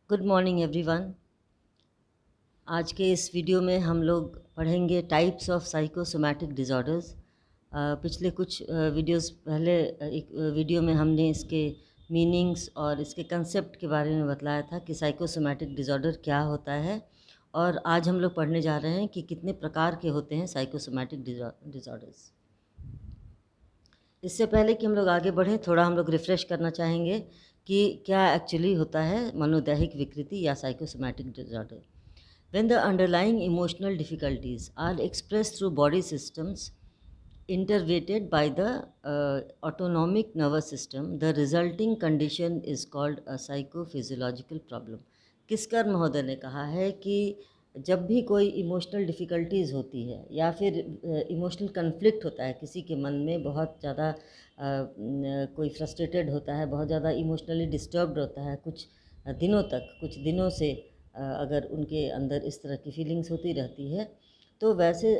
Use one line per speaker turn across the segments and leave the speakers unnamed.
Good morning everyone. आज के इस वीडियो में हम लोग पढ़ेंगे टाइप्स ऑफ साइकोसोमैटिक डिज़ॉर्डर्स। पिछले कुछ वीडियोस पहले एक वीडियो में हमने इसके मीनिंग्स और इसके कंसेप्ट के बारे में बतलाया था कि साइकोसोमैटिक डिज़ॉर्डर क्या होता है, और आज हम लोग पढ़ने जा रहे हैं कि कितने प्रकार के होते हैं साइकोसोमैटिक डिज़ॉर्डर्स। इससे पहले कि हम लोग आगे बढ़ें, थोड़ा हम लोग रिफ़्रेश करना चाहेंगे कि क्या एक्चुअली होता है मनोदैहिक विकृति या psychosomatic disorder. When the underlying emotional difficulties are expressed through body systems innervated by the autonomic nervous system, the resulting condition is called a psychophysiological problem. किस्कर महोदय ने कहा है कि जब भी कोई इमोशनल डिफ़िकल्टीज़ होती है या फिर इमोशनल कन्फ्लिक्ट होता है, किसी के मन में बहुत ज़्यादा कोई फ्रस्ट्रेटेड होता है, बहुत ज़्यादा इमोशनली डिस्टर्ब्ड होता है कुछ दिनों तक, कुछ दिनों से अगर उनके अंदर इस तरह की फीलिंग्स होती रहती है, तो वैसे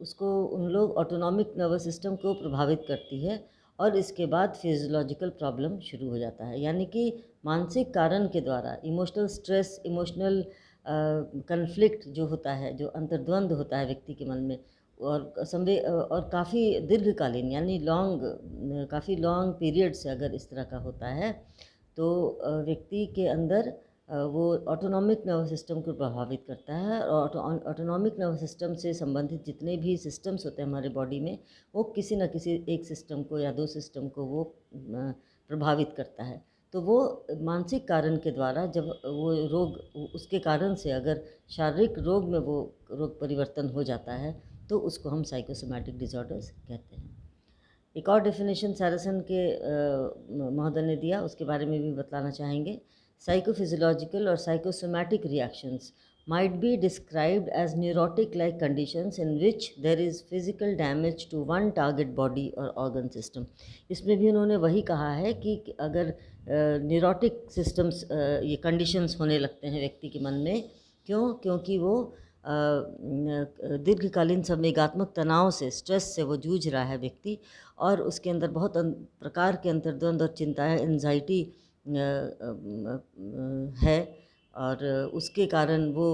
उसको उन लोग ऑटोनॉमिक नर्वस सिस्टम को प्रभावित करती है और इसके बाद फिजियोलॉजिकल प्रॉब्लम शुरू हो जाता है। यानी कि मानसिक कारण के द्वारा इमोशनल स्ट्रेस, इमोशनल कन्फ्लिक्ट जो होता है, जो अंतर्द्वंद होता है व्यक्ति के मन में, और काफ़ी दीर्घकालीन यानी काफ़ी लॉन्ग पीरियड से अगर इस तरह का होता है, तो व्यक्ति के अंदर वो ऑटोनॉमिक नर्वस सिस्टम को प्रभावित करता है। और ऑटोनॉमिक नर्वस सिस्टम से संबंधित जितने भी सिस्टम्स होते हैं हमारे बॉडी में, वो किसी न किसी एक सिस्टम को या दो सिस्टम को वो प्रभावित करता है। तो वो मानसिक कारण के द्वारा जब वो रोग, उसके कारण से अगर शारीरिक रोग में वो रोग परिवर्तन हो जाता है, तो उसको हम साइकोसोमैटिक डिसऑर्डर्स कहते हैं। एक और डेफिनेशन सैरसन के महोदय ने दिया, उसके बारे में भी बतलाना चाहेंगे। Psychophysiological or psychosomatic reactions might be described as neurotic-like conditions in which there is physical damage to one target body or organ system. इसमें भी उन्होंने वही कहा है कि अगर न्यूरोटिक सिस्टम्स ये कंडीशंस होने लगते हैं व्यक्ति के मन में, क्योंकि वो दीर्घकालीन संवेगात्मक तनाव से, स्ट्रेस से वो जूझ रहा है व्यक्ति, और उसके अंदर बहुत प्रकार के अंतर्द्वंद और चिंताएं, एंजाइटी है, और उसके कारण वो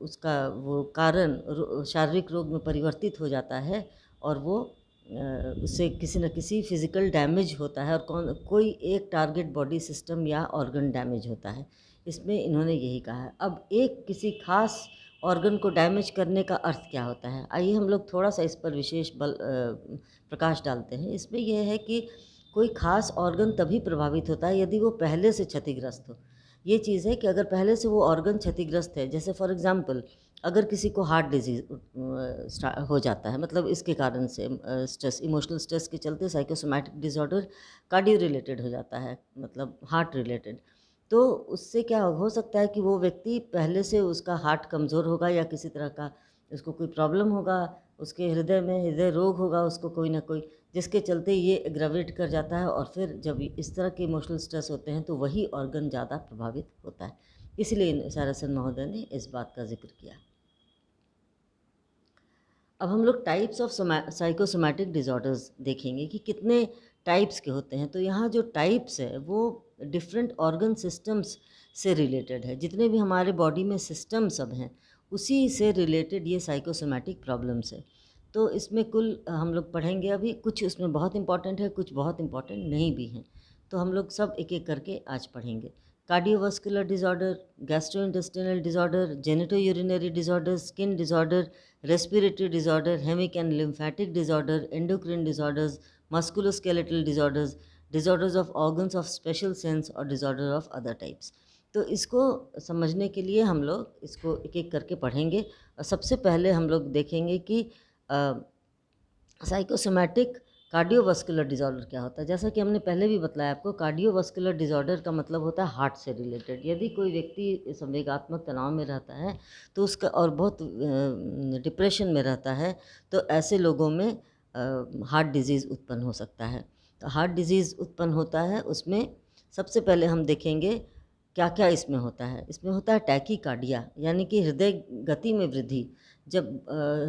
उसका वो कारण शारीरिक रोग में परिवर्तित हो जाता है, और वो उससे किसी न किसी फिज़िकल डैमेज होता है, और कोई एक टारगेट बॉडी सिस्टम या ऑर्गन डैमेज होता है। इसमें इन्होंने यही कहा है। अब एक किसी खास ऑर्गन को डैमेज करने का अर्थ क्या होता है, आइए हम लोग थोड़ा सा इस पर विशेष प्रकाश डालते हैं। इसमें यह है कि कोई खास ऑर्गन तभी प्रभावित होता है यदि वो पहले से क्षतिग्रस्त हो। ये चीज़ है कि अगर पहले से वो ऑर्गन क्षतिग्रस्त है, जैसे फॉर एग्ज़ाम्पल अगर किसी को हार्ट डिजीज़ हो जाता है, मतलब इसके कारण से स्ट्रेस, इमोशनल स्ट्रेस के चलते साइकोसोमैटिक डिसऑर्डर कार्डियो रिलेटेड हो जाता है, मतलब हार्ट रिलेटेड, तो उससे क्या हो सकता है कि वो व्यक्ति पहले से उसका हार्ट कमज़ोर होगा या किसी तरह का उसको कोई प्रॉब्लम होगा, उसके हृदय में हृदय रोग होगा उसको कोई ना कोई, जिसके चलते ये एग्रावेट कर जाता है, और फिर जब इस तरह के इमोशनल स्ट्रेस होते हैं तो वही ऑर्गन ज़्यादा प्रभावित होता है। इसलिए सैरसन महोदय ने इस बात का जिक्र किया। अब हम लोग टाइप्स ऑफ साइकोसोमैटिक डिसऑर्डर्स देखेंगे कि कितने टाइप्स के होते हैं। तो यहाँ जो टाइप्स है वो डिफरेंट ऑर्गन सिस्टम्स से रिलेटेड है। जितने भी हमारे बॉडी में सिस्टम सब हैं, उसी से रिलेटेड ये साइकोसोमैटिक प्रॉब्लम्स है। तो इसमें कुल हम लोग पढ़ेंगे अभी, कुछ उसमें बहुत इंपॉर्टेंट है, कुछ बहुत इंपॉर्टेंट नहीं भी हैं। तो हम लोग सब एक एक करके आज पढ़ेंगे। Cardiovascular disorder, gastrointestinal disorder, genito-urinary disorder, skin disorder, respiratory disorder, hemic and lymphatic disorder, endocrine disorders, musculoskeletal disorders, disorders of organs of special sense और disorder of other types। तो इसको समझने के लिए हम लोग इसको एक एक करके पढ़ेंगे। और सबसे पहले हम लोग देखेंगे कि साइकोसोमैटिक कार्डियोवास्कुलर डिसऑर्डर क्या होता है। जैसा कि हमने पहले भी बताया आपको, कार्डियोवास्कुलर डिसऑर्डर का मतलब होता है हार्ट से रिलेटेड। यदि कोई व्यक्ति संवेगात्मक तनाव में रहता है तो उसका, और बहुत डिप्रेशन में रहता है, तो ऐसे लोगों में हार्ट डिजीज़ उत्पन्न हो सकता है। तो हार्ट डिजीज़ उत्पन्न होता है, उसमें सबसे पहले हम देखेंगे क्या क्या इसमें होता है। इसमें होता है टैकीकार्डिया, यानी कि हृदय गति में वृद्धि। जब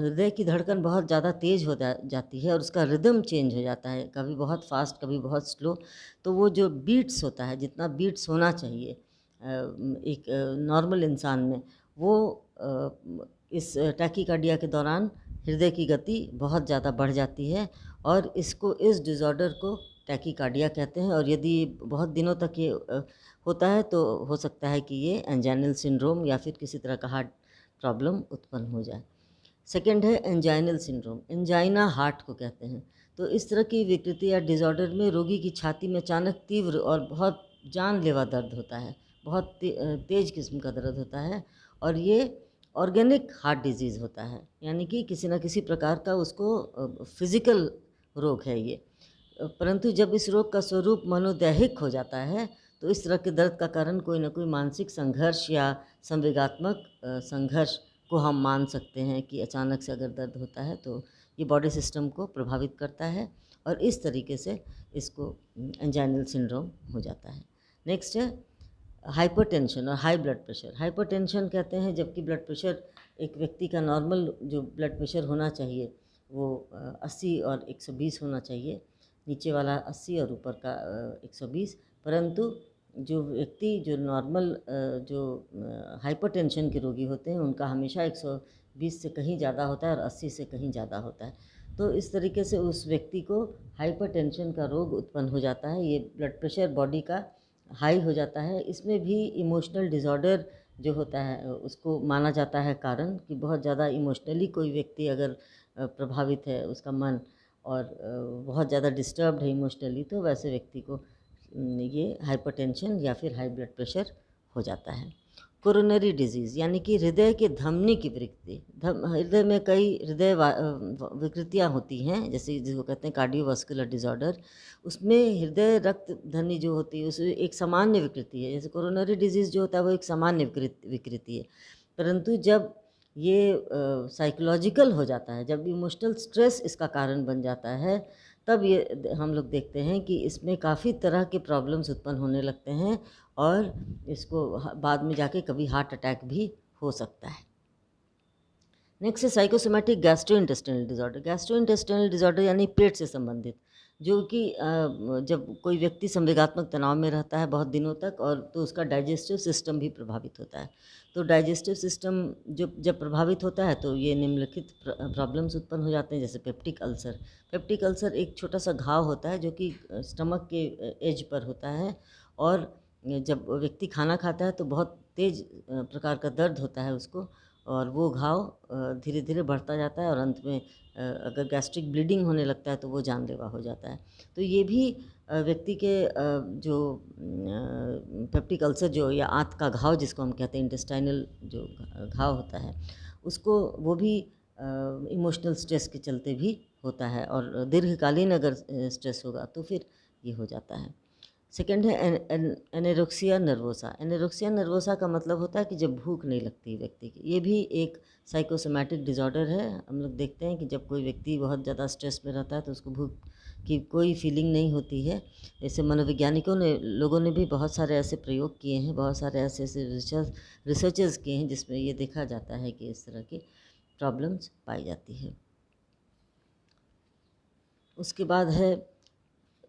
हृदय की धड़कन बहुत ज़्यादा तेज़ हो जाती है और उसका रिदम चेंज हो जाता है, कभी बहुत फास्ट कभी बहुत स्लो, तो वो जो बीट्स होता है, जितना बीट्स होना चाहिए एक नॉर्मल इंसान में वो इस टैकीकार्डिया के दौरान हृदय की गति बहुत ज़्यादा बढ़ जाती है और इस डिज़ॉर्डर को टैकीकार्डिया कहते हैं। और यदि बहुत दिनों तक ये होता है तो हो सकता है कि ये एंजाइनल सिंड्रोम या फिर किसी तरह का हार्ट प्रॉब्लम उत्पन्न हो जाए। सेकेंड है एंजाइनल सिंड्रोम। एंजाइना हार्ट को कहते हैं। तो इस तरह की विकृति या डिज़ॉर्डर में रोगी की छाती में अचानक तीव्र और बहुत जानलेवा दर्द होता है, बहुत तेज़ किस्म का दर्द होता है और ये ऑर्गेनिक हार्ट डिजीज़ होता है, यानी कि किसी न किसी प्रकार का उसको फिज़िकल रोग है ये। परंतु जब इस रोग का स्वरूप मनोदैहिक हो जाता है तो इस तरह के दर्द का कारण कोई न कोई मानसिक संघर्ष या संवेगात्मक संघर्ष को हम मान सकते हैं कि अचानक से अगर दर्द होता है तो ये बॉडी सिस्टम को प्रभावित करता है और इस तरीके से इसको एंजाइनल सिंड्रोम हो जाता है। नेक्स्ट है हाइपरटेंशन और हाई ब्लड प्रेशर। हाइपरटेंशन कहते हैं जबकि ब्लड प्रेशर एक व्यक्ति का नॉर्मल जो ब्लड प्रेशर होना चाहिए वो 80 और 120 होना चाहिए, नीचे वाला 80 और ऊपर का 120। परंतु जो व्यक्ति जो नॉर्मल जो हाइपरटेंशन के रोगी होते हैं उनका हमेशा 120 से कहीं ज़्यादा होता है और 80 से कहीं ज़्यादा होता है। तो इस तरीके से उस व्यक्ति को हाइपरटेंशन का रोग उत्पन्न हो जाता है। ये ब्लड प्रेशर बॉडी का हाई हो जाता है। इसमें भी इमोशनल डिज़ॉर्डर जो होता है उसको माना जाता है कारण कि बहुत ज़्यादा इमोशनली कोई व्यक्ति अगर प्रभावित है उसका मन और बहुत ज़्यादा डिस्टर्ब्ड है इमोशनली तो वैसे व्यक्ति को ये हाइपरटेंशन या फिर हाई ब्लड प्रेशर हो जाता है। कोरोनरी डिजीज़ यानी कि हृदय के धमनी की विकृति। हृदय में कई विकृतियाँ होती हैं जैसे जिसको कहते हैं कार्डियोवास्कुलर डिज़ॉर्डर। उसमें हृदय रक्त धमनी जो होती है उसमें एक सामान्य विकृति है। जैसे कोरोनरी डिजीज़ जो होता है वो एक सामान्य विकृति है, परंतु जब ये साइकोलॉजिकल हो जाता है, जब इमोशनल स्ट्रेस इसका कारण बन जाता है तब ये हम लोग देखते हैं कि इसमें काफ़ी तरह के प्रॉब्लम्स उत्पन्न होने लगते हैं और इसको बाद में जाके कभी हार्ट अटैक भी हो सकता है। नेक्स्ट है psychosomatic gastrointestinal disorder. Gastrointestinal disorder यानी पेट से संबंधित, जो कि जब कोई व्यक्ति संवेगात्मक तनाव में रहता है बहुत दिनों तक और तो उसका डाइजेस्टिव सिस्टम भी प्रभावित होता है। तो डाइजेस्टिव सिस्टम जब प्रभावित होता है तो ये निम्नलिखित प्रॉब्लम्स उत्पन्न हो जाते हैं जैसे पेप्टिक अल्सर। पेप्टिक अल्सर एक छोटा सा घाव होता है जो कि स्टमक के एज पर होता है और जब व्यक्ति खाना खाता है तो बहुत तेज़ प्रकार का दर्द होता है उसको और वो घाव धीरे धीरे बढ़ता जाता है और अंत में अगर गैस्ट्रिक ब्लीडिंग होने लगता है तो वो जानलेवा हो जाता है। तो ये भी व्यक्ति के जो पेप्टिक अल्सर जो या आंत का घाव जिसको हम कहते हैं इंटेस्टाइनल जो घाव होता है उसको वो भी इमोशनल स्ट्रेस के चलते भी होता है और दीर्घकालीन अगर स्ट्रेस होगा तो फिर ये हो जाता है। सेकेंड है एनेरोक्सिया नर्वोसा। एनेरोक्सिया नर्वोसा का मतलब होता है कि जब भूख नहीं लगती व्यक्ति की। ये भी एक साइकोसोमैटिक डिज़ॉर्डर है। हम लोग देखते हैं कि जब कोई व्यक्ति बहुत ज़्यादा स्ट्रेस में रहता है तो उसको भूख की कोई फीलिंग नहीं होती है। ऐसे मनोवैज्ञानिकों ने लोगों ने भी बहुत सारे ऐसे प्रयोग किए हैं, बहुत सारे ऐसे रिसर्चेस किए हैं जिसमें ये देखा जाता है कि इस तरह की प्रॉब्लम्स पाई जाती है। उसके बाद है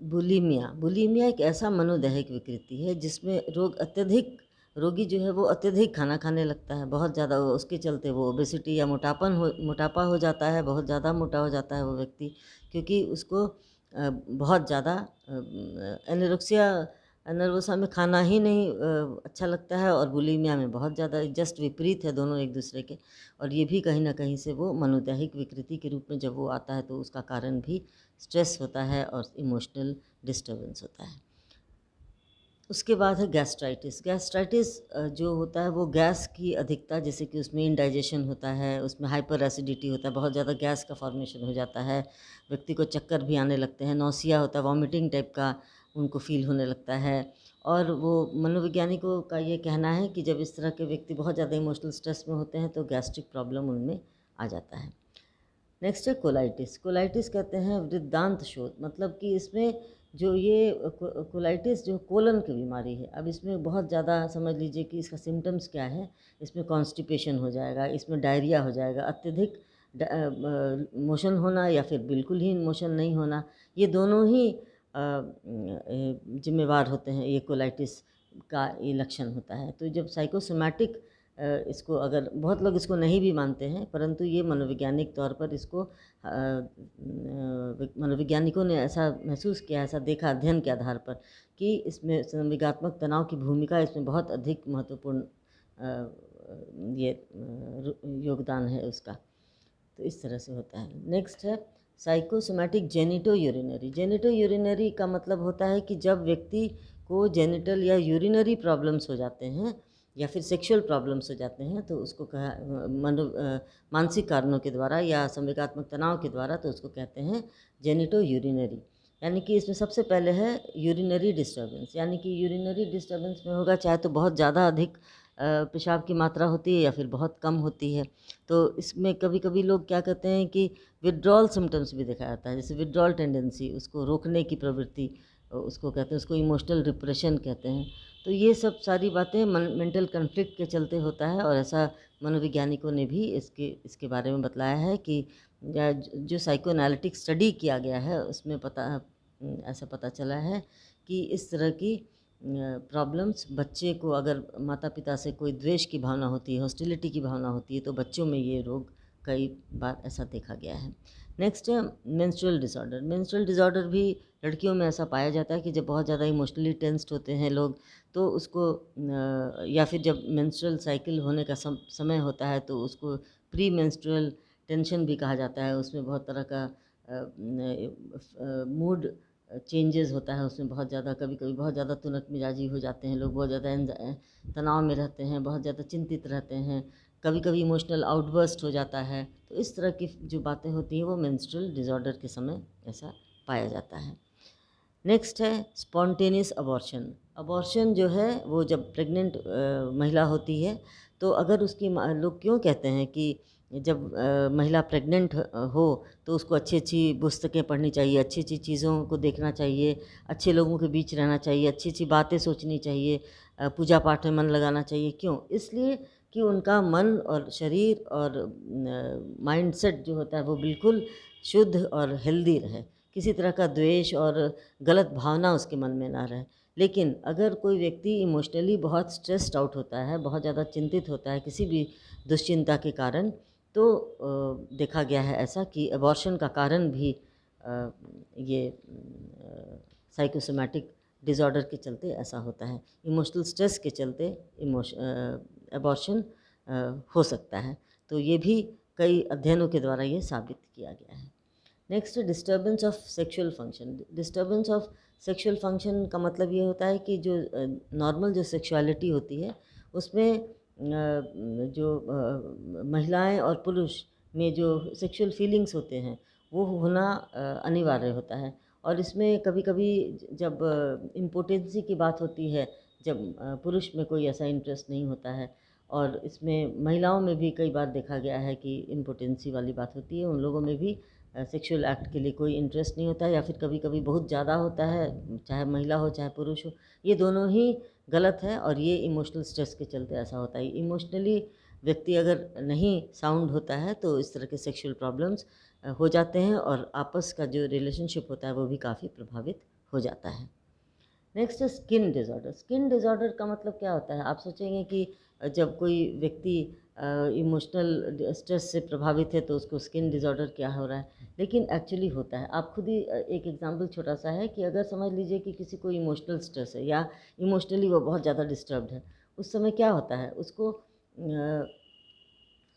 बुलीमिया। बुलीमिया एक ऐसा मनोदैहिक विकृति है जिसमें रोगी जो है वो अत्यधिक खाना खाने लगता है, बहुत ज़्यादा उसके चलते वो ओबेसिटी या मोटापा हो जाता है, बहुत ज़्यादा मोटा हो जाता है वो व्यक्ति क्योंकि उसको बहुत ज़्यादा एनोरेक्सिया नर्वोसा में खाना ही नहीं अच्छा लगता है और बुलीमिया में बहुत ज़्यादा, जस्ट विपरीत है दोनों एक दूसरे के। और ये भी कहीं ना कहीं से वो मनोदैहिक विकृति के रूप में जब वो आता है तो उसका कारण भी स्ट्रेस होता है और इमोशनल डिस्टर्बेंस होता है। उसके बाद है गैस्ट्राइटिस। गैस्ट्राइटिस जो होता है वो गैस की अधिकता, जैसे कि उसमें इंडाइजेशन होता है, उसमें हाइपर एसिडिटी होता है, बहुत ज़्यादा गैस का फॉर्मेशन हो जाता है, व्यक्ति को चक्कर भी आने लगते हैं, नौसिया होता है, वॉमिटिंग टाइप का उनको फील होने लगता है। और वो मनोवैज्ञानिकों का ये कहना है कि जब इस तरह के व्यक्ति बहुत ज़्यादा इमोशनल स्ट्रेस में होते हैं तो गैस्ट्रिक प्रॉब्लम उनमें आ जाता है। नेक्स्ट है कोलाइटिस। कोलाइटिस कहते हैं वृद्धांत शोथ, मतलब कि इसमें जो ये कोलाइटिस जो कोलन की बीमारी है, अब इसमें बहुत ज़्यादा समझ लीजिए कि इसका सिम्टम्स क्या है। इसमें कॉन्स्टिपेशन हो जाएगा, इसमें डायरिया हो जाएगा, अत्यधिक मोशन होना या फिर बिल्कुल ही मोशन नहीं होना, ये दोनों ही जिम्मेवार होते हैं ये कोलाइटिस का ये लक्षण होता है। तो जब साइकोसोमैटिक इसको अगर बहुत लोग इसको नहीं भी मानते हैं, परंतु ये मनोवैज्ञानिक तौर पर इसको मनोवैज्ञानिकों ने ऐसा महसूस किया, ऐसा देखा अध्ययन के आधार पर कि इसमें संवेगात्मक तनाव की भूमिका इसमें बहुत अधिक महत्वपूर्ण ये योगदान है उसका। तो इस तरह से होता है। नेक्स्ट है psychosomatic genito urinary. Genito urinary का मतलब होता है कि जब व्यक्ति को जेनिटल या यूरिनरी प्रॉब्लम्स हो जाते हैं या फिर सेक्सुअल प्रॉब्लम्स हो जाते हैं, तो उसको मानसिक कारणों के द्वारा या संवेगात्मक तनाव के द्वारा, तो उसको कहते हैं जेनिटो यूरिनरी। यानी कि इसमें सबसे पहले है यूरिनरी डिस्टर्बेंस, यानी कि यूरिनरी डिस्टर्बेंस में होगा चाहे तो बहुत ज़्यादा अधिक पेशाब की मात्रा होती है या फिर बहुत कम होती है। तो इसमें कभी कभी लोग क्या कहते हैं कि विड्रॉल सिम्टम्स भी देखा जाता है, जैसे विड्रॉल टेंडेंसी, उसको रोकने की प्रवृत्ति, उसको कहते हैं, उसको इमोशनल रिप्रेशन कहते हैं। तो ये सब सारी बातें मेंटल कन्फ्लिक्ट के चलते होता है, और ऐसा मनोवैज्ञानिकों ने भी इसके बारे में बतलाया है कि जो साइकोएनालिटिक स्टडी किया गया है उसमें ऐसा पता चला है कि इस तरह की प्रॉब्लम्स बच्चे को, अगर माता पिता से कोई द्वेष की भावना होती है, हॉस्टिलिटी की भावना होती है, तो बच्चों में ये रोग कई बार ऐसा देखा गया है। नेक्स्ट है मेंस्ट्रुअल डिसऑर्डर। मेंस्ट्रुअल डिसऑर्डर भी लड़कियों में ऐसा पाया जाता है कि जब बहुत ज़्यादा इमोशनली टेंस्ड होते हैं लोग, तो उसको या फिर जब मेंस्ट्रुअल साइकिल होने का समय होता है, तो उसको प्री मेंस्ट्रुअल टेंशन भी कहा जाता है। उसमें बहुत तरह का मूड चेंजेस होता है, उसमें बहुत ज़्यादा, कभी कभी बहुत ज़्यादा तुनक मिजाजी हो जाते हैं लोग, बहुत ज़्यादा तनाव में रहते हैं, बहुत ज़्यादा चिंतित रहते हैं, कभी कभी इमोशनल आउटबर्स्ट हो जाता है। तो इस तरह की जो बातें होती हैं वो मेंस्ट्रुअल डिसऑर्डर के समय ऐसा पाया जाता है। नेक्स्ट है स्पॉन्टेनियस अबॉर्शन। अबॉर्शन जो है वो जब प्रेग्नेंट महिला होती है, तो अगर उसकी लोग क्यों कहते हैं कि जब महिला प्रेग्नेंट हो तो उसको अच्छी अच्छी पुस्तकें पढ़नी चाहिए, अच्छी अच्छी चीज़ों को देखना चाहिए, अच्छे लोगों के बीच रहना चाहिए, अच्छी अच्छी बातें सोचनी चाहिए, पूजा पाठ में मन लगाना चाहिए। क्यों? इसलिए कि उनका मन और शरीर और माइंडसेट जो होता है वो बिल्कुल शुद्ध और हेल्दी रहे, किसी तरह का द्वेष और गलत भावना उसके मन में ना रहे। लेकिन अगर कोई व्यक्ति इमोशनली बहुत स्ट्रेस्ड आउट होता है, बहुत ज़्यादा चिंतित होता है किसी भी दुश्चिंता के कारण, तो देखा गया है ऐसा कि अबॉर्शन का कारण भी ये साइकोसोमैटिक डिसऑर्डर के चलते ऐसा होता है। इमोशनल स्ट्रेस के चलते अबॉर्शन हो सकता है। तो ये भी कई अध्ययनों के द्वारा ये साबित किया गया है। Next, disturbance of sexual function. Disturbance of sexual function का मतलब ये होता है कि जो नॉर्मल जो सेक्सुअलिटी होती है उसमें जो महिलाएं और पुरुष में जो सेक्सुअल फीलिंग्स होते हैं वो होना अनिवार्य होता है। और इसमें कभी कभी जब इम्पोर्टेंसी की बात होती है, जब पुरुष में कोई ऐसा इंटरेस्ट नहीं होता है, और इसमें महिलाओं में भी कई बार देखा गया है कि इम्पोर्टेंसी वाली बात होती है, उन लोगों में भी सेक्सुअल एक्ट के लिए कोई इंटरेस्ट नहीं होता है, या फिर कभी कभी बहुत ज़्यादा होता है, चाहे महिला हो चाहे पुरुष हो। ये दोनों ही गलत है, और ये इमोशनल स्ट्रेस के चलते ऐसा होता है। इमोशनली व्यक्ति अगर नहीं साउंड होता है तो इस तरह के सेक्सुअल प्रॉब्लम्स हो जाते हैं, और आपस का जो रिलेशनशिप होता है वो भी काफ़ी प्रभावित हो जाता है। नेक्स्ट है स्किन डिज़ॉर्डर। स्किन डिज़ॉर्डर का मतलब क्या होता है? आप सोचेंगे कि जब कोई व्यक्ति इमोशनल स्ट्रेस से प्रभावित है तो उसको स्किन डिज़ॉर्डर क्या हो रहा है, लेकिन एक्चुअली होता है। आप खुद ही एक एग्जांपल छोटा सा है कि अगर समझ लीजिए कि किसी को इमोशनल स्ट्रेस है या इमोशनली वो बहुत ज़्यादा डिस्टर्ब्ड है, उस समय क्या होता है, उसको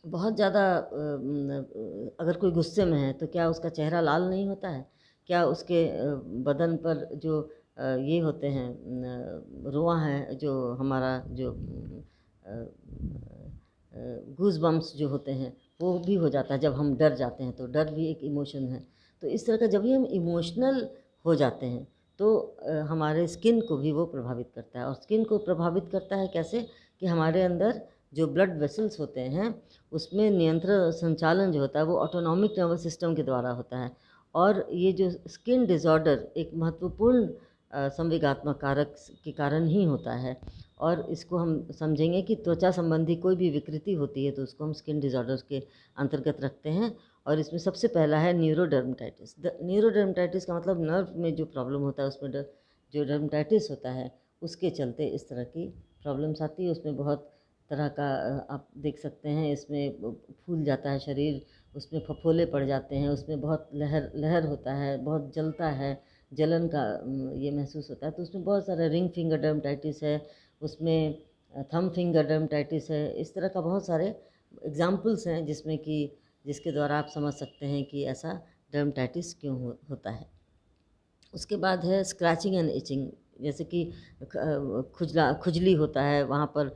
बहुत ज़्यादा अगर कोई गुस्से में है तो क्या उसका चेहरा लाल नहीं होता है? क्या उसके बदन पर जो ये होते हैं रुआं हैं, जो हमारा जो गूज बम्प्स जो होते हैं वो भी हो जाता है जब हम डर जाते हैं, तो डर भी एक इमोशन है। तो इस तरह का जब भी हम इमोशनल हो जाते हैं तो हमारे स्किन को भी वो प्रभावित करता है। और स्किन को प्रभावित करता है कैसे? कि हमारे अंदर जो ब्लड वेसल्स होते हैं उसमें नियंत्रण संचालन जो होता है वो ऑटोनॉमिक नर्वस सिस्टम के द्वारा होता है। और ये जो स्किन डिसऑर्डर एक महत्वपूर्ण संवेगात्मक कारक के कारण ही होता है। और इसको हम समझेंगे कि त्वचा संबंधी कोई भी विकृति होती है तो उसको हम स्किन डिसऑर्डर्स के अंतर्गत रखते हैं। और इसमें सबसे पहला है न्यूरोडर्मेटाइटिस। न्यूरोडर्मेटाइटिस का मतलब नर्व में जो प्रॉब्लम होता है उसमें जो डर्मेटाइटिस होता है उसके चलते इस तरह की प्रॉब्लम्स आती है। उसमें बहुत तरह का आप देख सकते हैं, इसमें फूल जाता है शरीर, उसमें फफोले पड़ जाते हैं, उसमें बहुत लहर लहर होता है, बहुत जलता है, जलन का ये महसूस होता है। तो उसमें बहुत सारा रिंग फिंगर डर्मेटाइटिस है, उसमें थंब फिंगर डर्मेटाइटिस है। इस तरह का बहुत सारे एग्जाम्पल्स हैं जिसमें कि जिसके द्वारा आप समझ सकते हैं कि ऐसा डर्मेटाइटिस क्यों होता है। उसके बाद है स्क्रैचिंग एंड इचिंग, जैसे कि खुजली होता है, वहाँ पर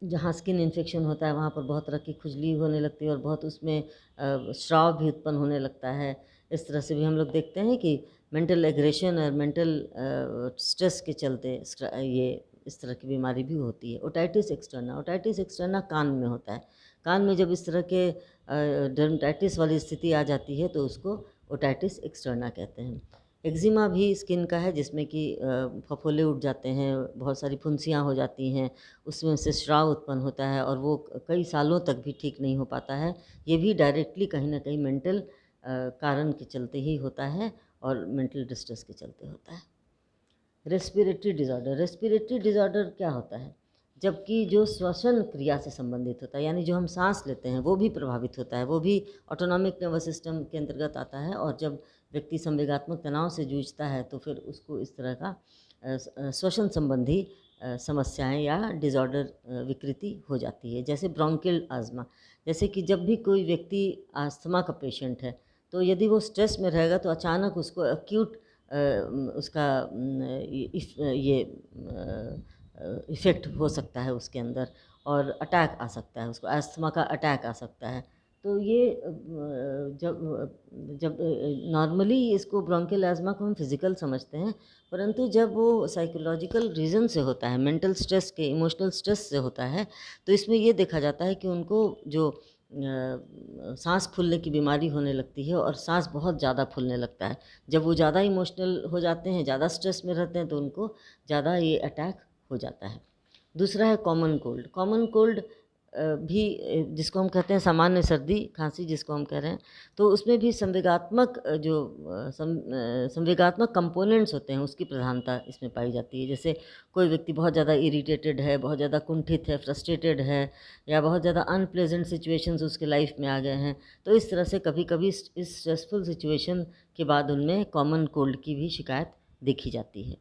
जहाँ स्किन इन्फेक्शन होता है वहाँ पर बहुत तरह की खुजली होने लगती है और बहुत उसमें स्राव भी उत्पन्न होने लगता है। इस तरह से भी हम लोग देखते हैं कि मेंटल एग्रेशन और मेंटल स्ट्रेस के चलते ये इस तरह की बीमारी भी होती है। ओटाइटिस एक्सटर्ना कान में होता है। कान में जब इस तरह के डर्मेटाइटिस वाली स्थिति आ जाती है तो उसको ओटाइटिस एक्सटर्ना कहते हैं। एक्जिमा भी स्किन का है, जिसमें कि फफोले उठ जाते हैं, बहुत सारी फुंसियाँ हो जाती हैं, उसमें से स्राव उत्पन्न होता है और वो कई सालों तक भी ठीक नहीं हो पाता है। ये भी डायरेक्टली कहीं ना कहीं मेंटल कारण के चलते ही होता है और मेंटल डिस्ट्रेस के चलते होता है। रेस्पिरेटरी डिज़ॉर्डर क्या होता है? जबकि जो श्वसन क्रिया से संबंधित होता है, यानी जो हम सांस लेते हैं वो भी प्रभावित होता है, वो भी ऑटोनॉमिक नर्वस सिस्टम के अंतर्गत आता है। और जब व्यक्ति संवेगात्मक तनाव से जूझता है तो फिर उसको इस तरह का श्वसन संबंधी समस्याएं या डिज़ॉर्डर विकृति हो जाती है। जैसे ब्रोंकियल आस्थमा, जैसे कि जब भी कोई व्यक्ति आस्थमा का पेशेंट है तो यदि वो स्ट्रेस में रहेगा तो अचानक उसको एक्यूट उसका ये इफ़ेक्ट हो सकता है उसके अंदर और अटैक आ सकता है, उसको अस्थमा का अटैक आ सकता है। तो ये जब जब नॉर्मली इसको ब्रोंकियल एज़मा को हम फिज़िकल समझते हैं, परंतु जब वो साइकोलॉजिकल रीज़न से होता है, मेंटल स्ट्रेस के इमोशनल स्ट्रेस से होता है, तो इसमें ये देखा जाता है कि उनको जो सांस फूलने की बीमारी होने लगती है और सांस बहुत ज़्यादा फूलने लगता है। जब वो ज़्यादा इमोशनल हो जाते हैं, ज़्यादा स्ट्रेस में रहते हैं तो उनको ज़्यादा ये अटैक हो जाता है। दूसरा है कॉमन कोल्ड। कॉमन कोल्ड भी जिसको हम कहते हैं सामान्य सर्दी खांसी जिसको हम कह रहे हैं, तो उसमें भी संवेगात्मक संवेगात्मक कंपोनेंट्स होते हैं, उसकी प्रधानता इसमें पाई जाती है। जैसे कोई व्यक्ति बहुत ज़्यादा इरिटेटेड है, बहुत ज़्यादा कुंठित है, फ्रस्ट्रेटेड है, या बहुत ज़्यादा अनप्लेजेंट सिचुएशंस उसके लाइफ में आ गए हैं, तो इस तरह से कभी कभी इस स्ट्रेसफुल सिचुएशन के बाद उनमें कॉमन कोल्ड की भी शिकायत देखी जाती है।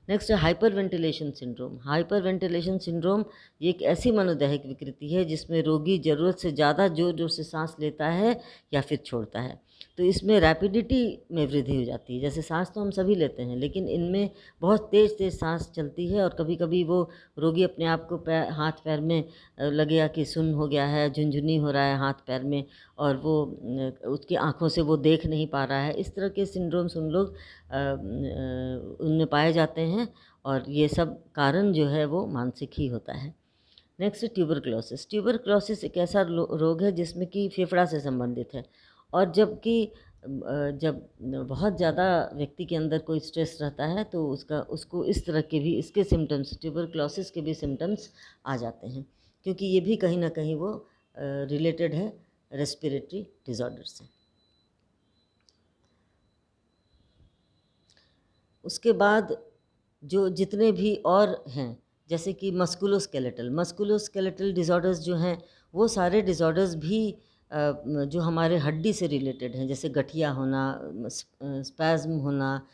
नेक्स्ट है hyper ventilation syndrome. Hyper ventilation syndrome ये एक ऐसी मनोदैहिक विकृति है जिसमें रोगी ज़रूरत से ज़्यादा जोर जोर से सांस लेता है या फिर छोड़ता है। तो इसमें रैपिडिटी में वृद्धि हो जाती है। जैसे सांस तो हम सभी लेते हैं, लेकिन इनमें बहुत तेज़ तेज़ सांस चलती है और कभी कभी वो रोगी अपने आप को हाथ पैर में लगेगा कि सुन्न हो गया है, झुनझुनी हो रहा है हाथ पैर में, और वो उसकी आँखों से वो देख नहीं पा रहा है। इस तरह के सिंड्रोम्स उन लोग उनमें पाए जाते हैं और ये सब कारण जो है वो मानसिक ही होता है। Next tuberculosis. ट्यूबरक्लोसिस एक ऐसा रोग है जिसमें कि फेफड़ा से संबंधित है, और जबकि जब बहुत ज़्यादा व्यक्ति के अंदर कोई स्ट्रेस रहता है तो उसको इस तरह के भी इसके सिम्टम्स, ट्यूबरक्लोसिस के भी सिम्टम्स आ जाते हैं, क्योंकि ये भी कहीं ना कहीं वो रिलेटेड है रेस्पिरेटरी डिज़ॉर्डर से। उसके बाद जो जितने भी और हैं, जैसे कि मस्कुलोस्केलेटल डिज़ॉर्डर्स जो हैं, वो सारे डिज़ॉर्डर्स भी जो हमारे हड्डी से रिलेटेड हैं, जैसे गठिया होना, स्पैज़म होना,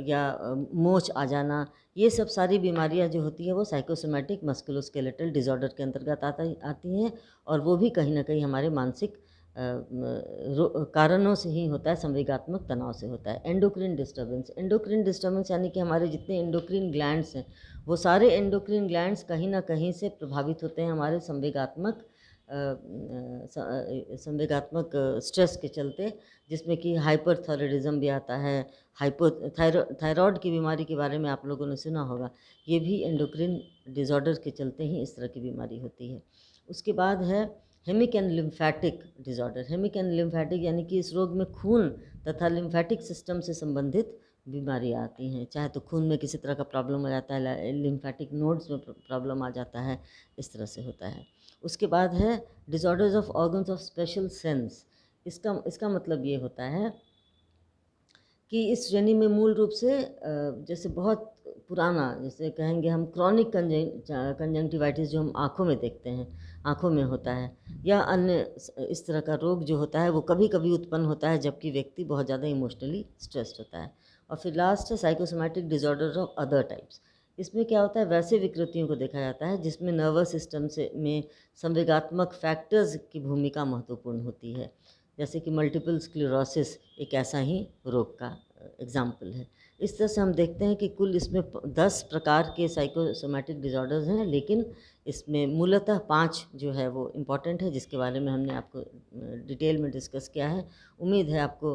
या मोच आ जाना, ये सब सारी बीमारियां जो होती हैं वो साइकोसोमैटिक मस्कुलोस्केलेटल डिज़ॉर्डर के अंतर्गत आती हैं, और वो भी कहीं ना कहीं हमारे मानसिक कारणों से ही होता है, संवेगात्मक तनाव से होता है। एंडोक्रिन डिस्टर्बेंस यानी कि हमारे जितने एंडोक्रिन ग्लैंड्स हैं, वो सारे एंडोक्रिन ग्लैंड्स कहीं ना कहीं से प्रभावित होते हैं हमारे संवेगात्मक स्ट्रेस के चलते, जिसमें कि हाइपरथायरॉयडिज्म भी आता है। थायराइड की बीमारी के बारे में आप लोगों ने सुना होगा, ये भी एंडोक्रिन डिज़ॉर्डर के चलते ही इस तरह की बीमारी होती है। उसके बाद है hemic and lymphatic disorder. Hemic and lymphatic यानी कि इस रोग में खून तथा लिम्फैटिक सिस्टम से संबंधित बीमारियाँ आती हैं, चाहे तो खून में किसी तरह का प्रॉब्लम आ जाता है, लिम्फैटिक नोड्स में प्रॉब्लम आ जाता है, इस तरह से होता है। उसके बाद है disorders of organs of special sense. इसका मतलब ये होता है कि इस श्रेणी में मूल रूप से जैसे बहुत पुराना, जैसे कहेंगे हम क्रॉनिक कंजंक्टिवाइटिस जो हम आँखों में देखते हैं, आँखों में होता है, या अन्य इस तरह का रोग जो होता है वो कभी कभी उत्पन्न होता है जबकि व्यक्ति बहुत ज़्यादा इमोशनली स्ट्रेस्ड होता है। और फिर लास्ट है psychosomatic disorder of other types. इसमें क्या होता है, वैसे विकृतियों को देखा जाता है जिसमें नर्वस सिस्टम से में संवेगात्मक फैक्टर्स की भूमिका महत्वपूर्ण होती है, जैसे कि मल्टीपल स्क्लेरोसिस एक ऐसा ही रोग का एग्जाम्पल है। इस तरह से हम देखते हैं कि कुल इसमें 10 प्रकार के साइकोसोमैटिक डिसऑर्डर्स हैं, लेकिन इसमें मूलतः 5 जो है वो इम्पॉर्टेंट है, जिसके बारे में हमने आपको डिटेल में डिस्कस किया है। उम्मीद है आपको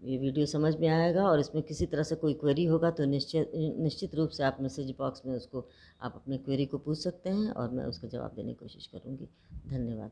ये वीडियो समझ में आएगा, और इसमें किसी तरह से कोई क्वेरी होगा तो निश्चित रूप से आप मैसेज बॉक्स में उसको आप अपने क्वेरी को पूछ सकते हैं और मैं उसका जवाब देने की कोशिश करूँगी। धन्यवाद।